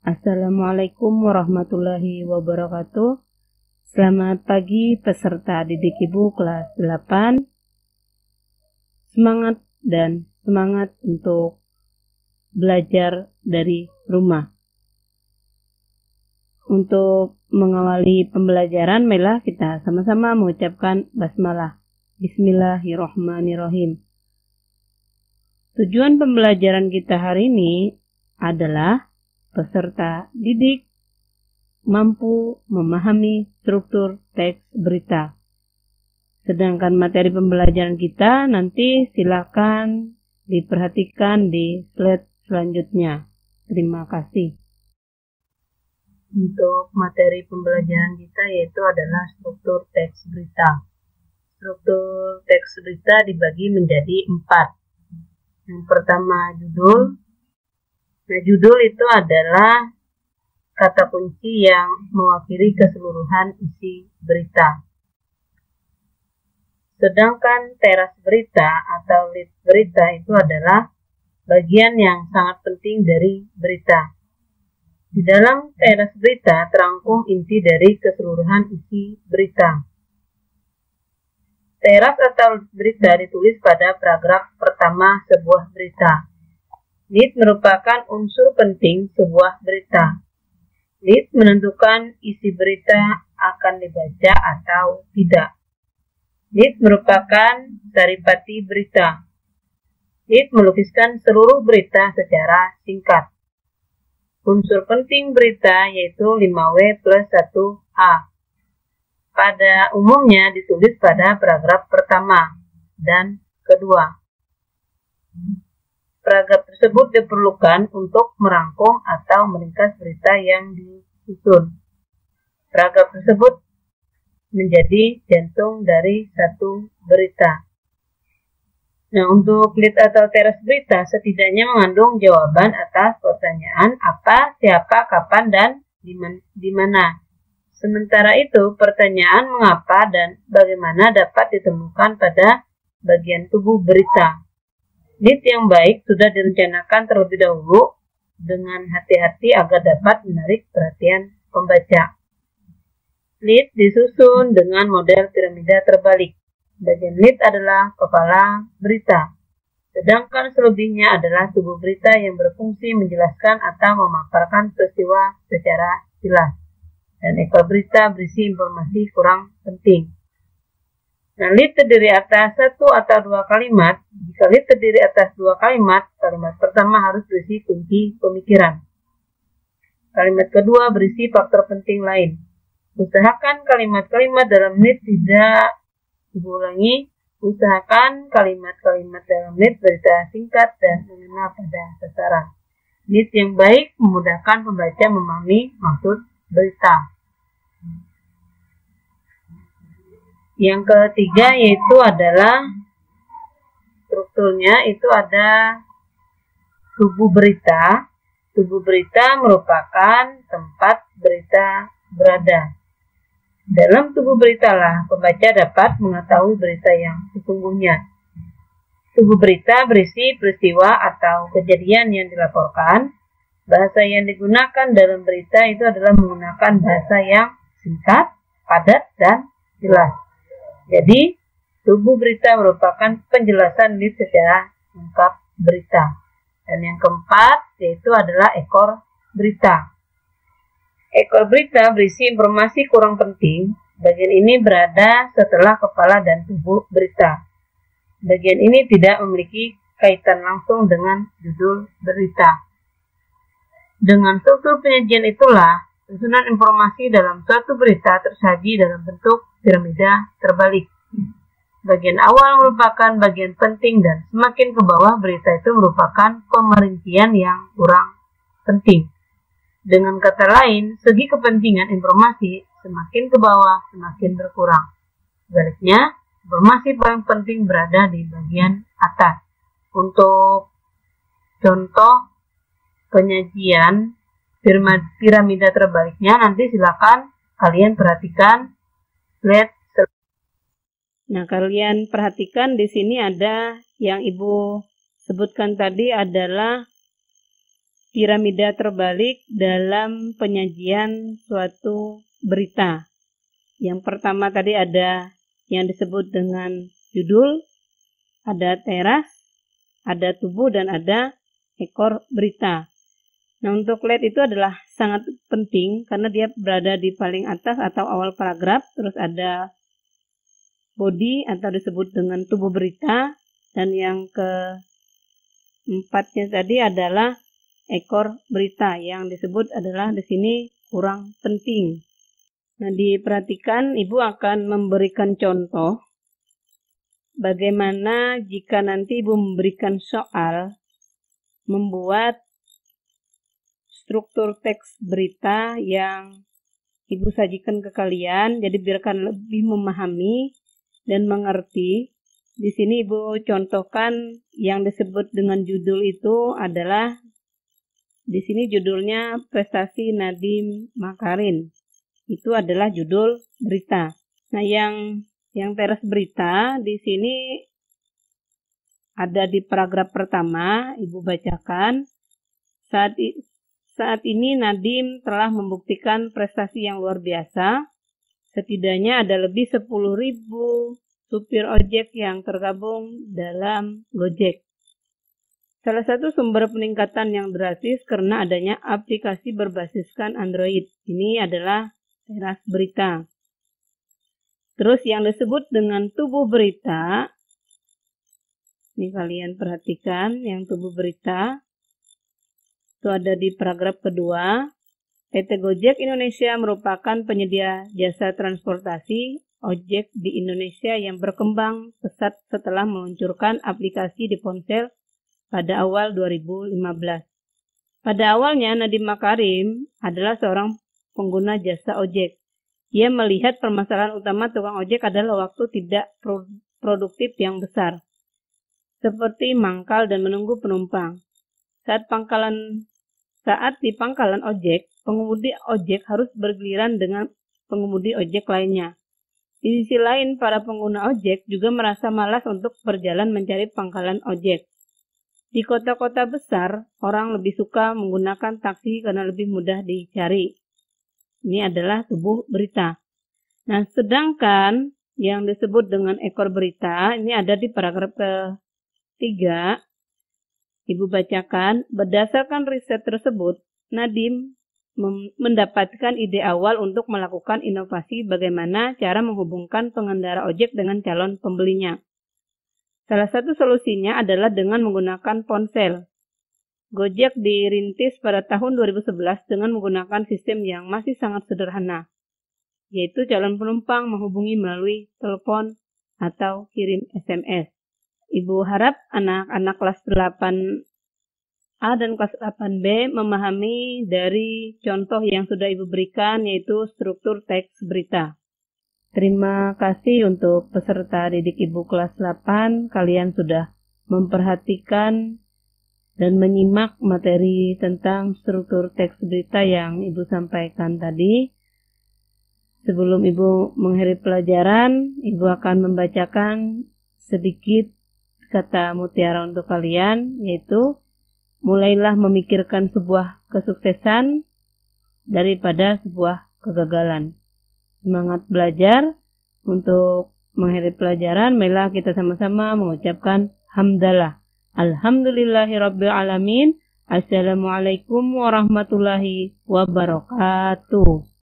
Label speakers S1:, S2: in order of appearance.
S1: Assalamualaikum warahmatullahi wabarakatuh. Selamat pagi peserta didik Ibu kelas 8. Semangat untuk belajar dari rumah. Untuk mengawali pembelajaran, marilah kita sama-sama mengucapkan basmalah. Bismillahirrahmanirrahim. Tujuan pembelajaran kita hari ini adalah peserta didik mampu memahami struktur teks berita. Sedangkan materi pembelajaran kita nanti silakan diperhatikan di slide selanjutnya. Terima kasih. Untuk materi pembelajaran kita yaitu adalah struktur teks berita. Struktur teks berita dibagi menjadi 4. Yang pertama judul. Nah, judul itu adalah kata kunci yang mewakili keseluruhan isi berita. Sedangkan teras berita atau lead berita itu adalah bagian yang sangat penting dari berita. Di dalam teras berita terangkum inti dari keseluruhan isi berita. Teras atau lead berita ditulis pada paragraf pertama sebuah berita. Lead merupakan unsur penting sebuah berita. Lead menentukan isi berita akan dibaca atau tidak. Lead merupakan saripati berita. Lead melukiskan seluruh berita secara singkat. Unsur penting berita yaitu 5W plus 1H. Pada umumnya ditulis pada paragraf pertama dan kedua. Paragraf tersebut diperlukan untuk merangkum atau meringkas berita yang disusun. Paragraf tersebut menjadi jantung dari satu berita. Nah, untuk lead atau teras berita setidaknya mengandung jawaban atas pertanyaan apa, siapa, kapan, dan di mana. Sementara itu, pertanyaan mengapa dan bagaimana dapat ditemukan pada bagian tubuh berita. Lead yang baik sudah direncanakan terlebih dahulu dengan hati-hati agar dapat menarik perhatian pembaca. Lead disusun dengan model piramida terbalik. Bagian lead adalah kepala berita, sedangkan selebihnya adalah tubuh berita yang berfungsi menjelaskan atau memaparkan peristiwa secara jelas. Dan ekor berita berisi informasi kurang penting. Nah, lead terdiri atas 1 atau 2 kalimat. Jika lead terdiri atas 2 kalimat, kalimat pertama harus berisi kunci pemikiran. Kalimat kedua berisi faktor penting lain. Usahakan kalimat-kalimat dalam lead tidak diulangi. Usahakan kalimat-kalimat dalam lead berita singkat dan mengena pada sasaran. Lead yang baik memudahkan pembaca memahami maksud berita. Yang ketiga yaitu adalah strukturnya itu ada tubuh berita. Tubuh berita merupakan tempat berita berada. Dalam tubuh berita lah pembaca dapat mengetahui berita yang sesungguhnya. Tubuh berita berisi peristiwa atau kejadian yang dilaporkan. Bahasa yang digunakan dalam berita itu adalah menggunakan bahasa yang singkat, padat, dan jelas. Jadi, tubuh berita merupakan penjelasan lead secara lengkap berita. Dan yang keempat, yaitu adalah ekor berita. Ekor berita berisi informasi kurang penting. Bagian ini berada setelah kepala dan tubuh berita. Bagian ini tidak memiliki kaitan langsung dengan judul berita. Dengan struktur penyajian itulah, susunan informasi dalam suatu berita tersaji dalam bentuk piramida terbalik. Bagian awal merupakan bagian penting dan semakin ke bawah berita itu merupakan pemerincian yang kurang penting. Dengan kata lain, segi kepentingan informasi semakin ke bawah semakin berkurang. Sebaliknya, informasi paling penting berada di bagian atas. Untuk contoh penyajian piramida terbaliknya nanti silakan kalian perhatikan slide. Nah, kalian perhatikan di sini ada yang Ibu sebutkan tadi adalah
S2: piramida terbalik dalam penyajian suatu berita. Yang pertama tadi ada yang disebut dengan judul, ada teras, ada tubuh, dan ada ekor berita. Nah, untuk lead itu adalah sangat penting karena dia berada di paling atas atau awal paragraf, terus ada body atau disebut dengan tubuh berita, dan yang keempatnya tadi adalah ekor berita yang disebut adalah di sini kurang penting. Nah, diperhatikan, Ibu akan memberikan contoh bagaimana jika nanti Ibu memberikan soal membuat struktur teks berita yang Ibu sajikan ke kalian. Jadi biarkan lebih memahami dan mengerti. Di sini Ibu contohkan yang disebut dengan judul itu adalah, di sini judulnya Prestasi Nadiem Makarim. Itu adalah judul berita. Nah, yang teras berita di sini ada di paragraf pertama. Ibu bacakan. Saat ini Nadiem telah membuktikan prestasi yang luar biasa. Setidaknya ada lebih 10.000 supir ojek yang tergabung dalam Gojek. Salah satu sumber peningkatan yang drastis karena adanya aplikasi berbasiskan Android. Ini adalah teras berita. Terus yang disebut dengan tubuh berita, ini kalian perhatikan yang tubuh berita, itu ada di paragraf kedua. PT Gojek Indonesia merupakan penyedia jasa transportasi ojek di Indonesia yang berkembang pesat setelah meluncurkan aplikasi di ponsel pada awal 2015. Pada awalnya Nadiem Makarim adalah seorang pengguna jasa ojek. Ia melihat permasalahan utama tukang ojek adalah waktu tidak produktif yang besar, seperti mangkal dan menunggu penumpang. Saat di pangkalan ojek, pengemudi ojek harus bergiliran dengan pengemudi ojek lainnya. Di sisi lain, para pengguna ojek juga merasa malas untuk berjalan mencari pangkalan ojek. Di kota-kota besar, orang lebih suka menggunakan taksi karena lebih mudah dicari. Ini adalah tubuh berita. Nah, sedangkan yang disebut dengan ekor berita, ini ada di paragraf ketiga. Ibu bacakan, berdasarkan riset tersebut, Nadiem mendapatkan ide awal untuk melakukan inovasi bagaimana cara menghubungkan pengendara ojek dengan calon pembelinya. Salah satu solusinya adalah dengan menggunakan ponsel. Gojek dirintis pada tahun 2011 dengan menggunakan sistem yang masih sangat sederhana, yaitu calon penumpang menghubungi melalui telepon atau kirim SMS. Ibu harap anak-anak kelas 8A dan kelas 8B memahami dari contoh yang sudah Ibu berikan, yaitu struktur teks berita. Terima kasih untuk peserta didik Ibu kelas 8. Kalian sudah memperhatikan dan menyimak materi tentang struktur teks berita yang Ibu sampaikan tadi. Sebelum Ibu mengakhiri pelajaran, Ibu akan membacakan sedikit kata mutiara untuk kalian, yaitu mulailah memikirkan sebuah kesuksesan daripada sebuah kegagalan. Semangat belajar. Untuk mengakhiri pelajaran, marilah kita sama-sama mengucapkan hamdalah. Alhamdulillahirabbil alamin. Assalamualaikum warahmatullahi wabarakatuh.